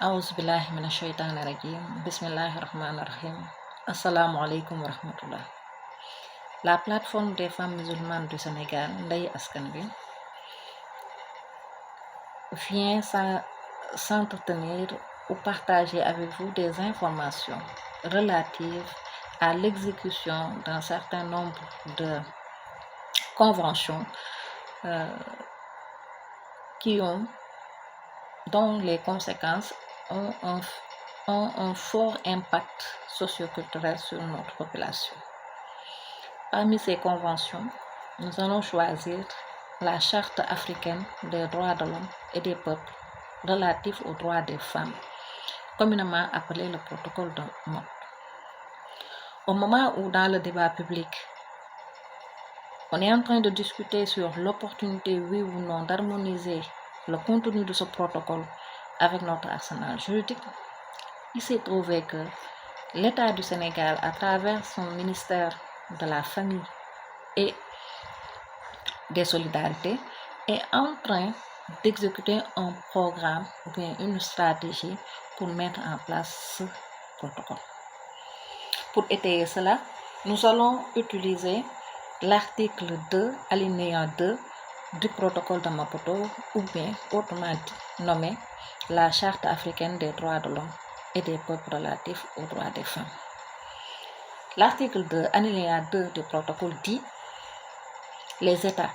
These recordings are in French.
Auzu billahi mina shaytani rajim. Bismillahirrahmanirrahim. Assalamu alaikum wa rahmatullah. La plateforme des femmes musulmanes du Sénégal, Ndeye Askan Wi, vient s'entretenir ou partager avec vous des informations relatives à l'exécution d'un certain nombre de conventions dont les conséquences ont un fort impact socioculturel sur notre population. Parmi ces conventions, nous allons choisir la Charte africaine des droits de l'homme et des peuples relatifs aux droits des femmes, communément appelé le protocole de Mott. Au moment où dans le débat public, on est en train de discuter sur l'opportunité, oui ou non, d'harmoniser le contenu de ce protocole avec notre arsenal juridique, il s'est trouvé que l'État du Sénégal, à travers son ministère de la Famille et des Solidarités, est en train d'exécuter un programme ou bien une stratégie pour mettre en place ce protocole. Pour étayer cela, nous allons utiliser l'article 2, alinéa 2 du protocole de Maputo, ou bien autrement nommé la Charte africaine des droits de l'homme et des peuples relatifs aux droits des femmes. L'article 2, alinéa 2 du protocole dit les États,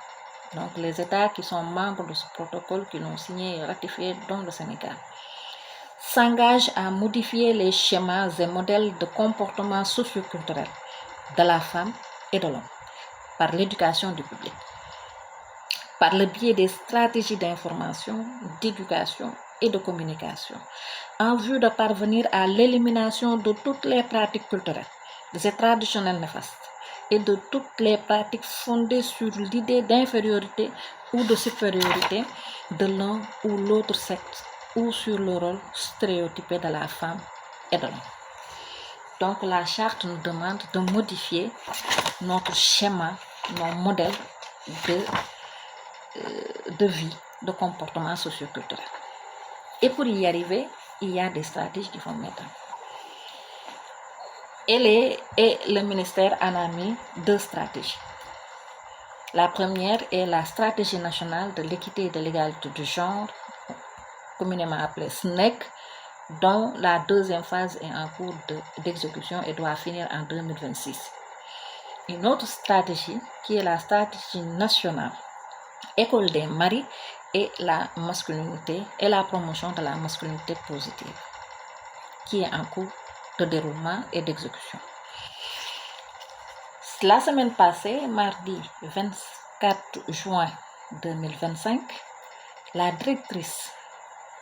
donc les États qui sont membres de ce protocole, qui l'ont signé et ratifié, dont le Sénégal, s'engagent à modifier les schémas et modèles de comportement socioculturel de la femme et de l'homme par l'éducation du public, par le biais des stratégies d'information, d'éducation et de communication, en vue de parvenir à l'élimination de toutes les pratiques culturelles, et traditionnelles néfastes, et de toutes les pratiques fondées sur l'idée d'infériorité ou de supériorité de l'un ou l'autre sexe, ou sur le rôle stéréotypé de la femme et de l'homme. Donc la charte nous demande de modifier notre schéma, nos modèles de vie, de comportement socioculturel. Et pour y arriver, il y a des stratégies qu'il faut mettre. Et le ministère en a mis deux stratégies. La première est la stratégie nationale de l'équité et de l'égalité du genre, communément appelée SNEC, dont la deuxième phase est en cours d'exécution et doit finir en 2026. Une autre stratégie, qui est la stratégie nationale École des maris et la masculinité et la promotion de la masculinité positive, qui est en cours de déroulement et d'exécution. La semaine passée, mardi 24 juin 2025, la directrice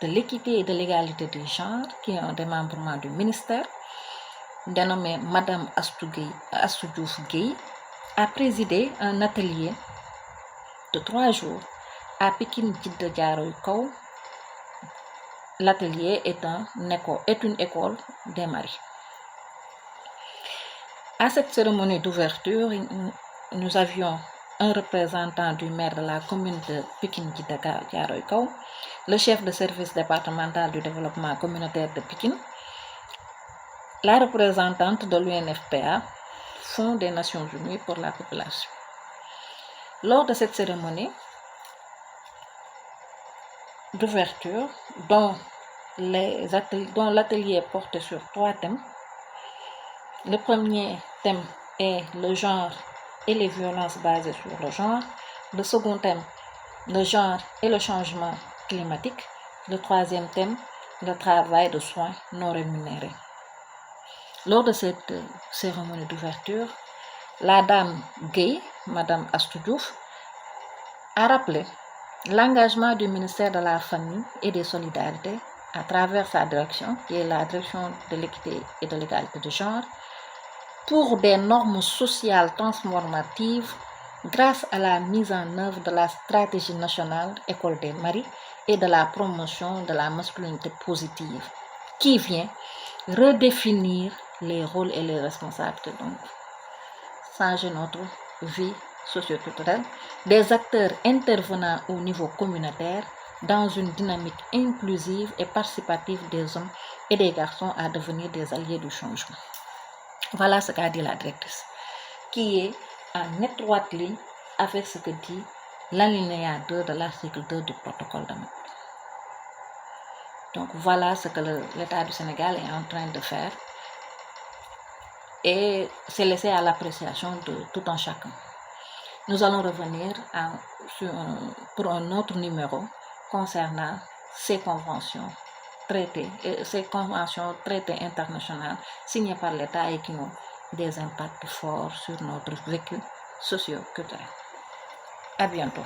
de l'équité et de l'égalité des genres, qui est un démembrement du ministère, dénommée Madame Astou Diouf Gueye, a présidé un atelier de 3 jours à Pikine Djiddah Thiaroye Kao. L'atelier est une école des maris. À cette cérémonie d'ouverture, nous avions un représentant du maire de la commune de Pikine Djiddah Thiaroye Kao, le chef de service départemental du développement communautaire de Pikine, la représentante de l'UNFPA, Fonds des Nations Unies pour la population. Lors de cette cérémonie d'ouverture, dont l'atelier portait sur 3 thèmes, le premier thème est le genre et les violences basées sur le genre. Le second thème, le genre et le changement climatique. Le troisième thème, le travail de soins non rémunérés. Lors de cette cérémonie d'ouverture, la dame Gueye, Madame Astou Diouf, a rappelé l'engagement du ministère de la Famille et des Solidarités à travers sa direction, qui est la direction de l'équité et de l'égalité de genre, pour des normes sociales transformatives grâce à la mise en œuvre de la stratégie nationale École des maris et de la promotion de la masculinité positive, qui vient redéfinir les rôles et les responsabilités, donc changer notre vie socioculturelle, des acteurs intervenant au niveau communautaire, dans une dynamique inclusive et participative des hommes et des garçons à devenir des alliés du changement. Voilà ce qu'a dit la directrice, qui est en étroite ligne avec ce que dit l'alinéa 2 de l'article 2 du protocole de Maputo. Donc voilà ce que l'État du Sénégal est en train de faire et c'est laissé à l'appréciation de tout un chacun. Nous allons revenir pour un autre numéro concernant ces conventions traités internationales signées par l'État et qui ont des impacts forts sur notre vécu socio-culturel. À bientôt.